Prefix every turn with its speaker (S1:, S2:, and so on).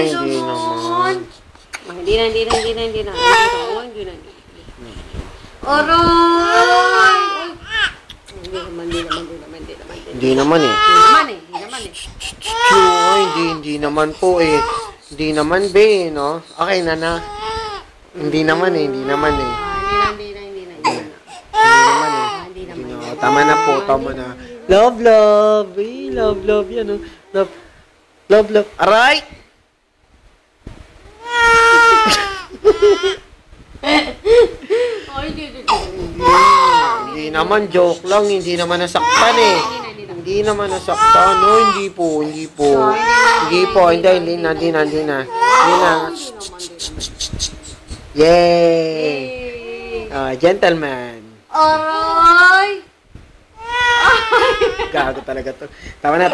S1: hindi naman.
S2: Hindi na. Oh, hindi na. Aray!
S1: Hindi naman eh. Hindi naman po eh. Hindi naman be, no? Okay na. Hindi naman eh.
S2: Hindi na.
S1: Tama na po, tama na. Love. Love yan, oh. Love. Aray! Hindi naman, joke lang. Hindi naman nasaktan eh. Hindi naman nasaktan. No, hindi po. Hindi na. Yay! Gentleman.
S2: Aray!
S1: Gago talaga to. Tama na.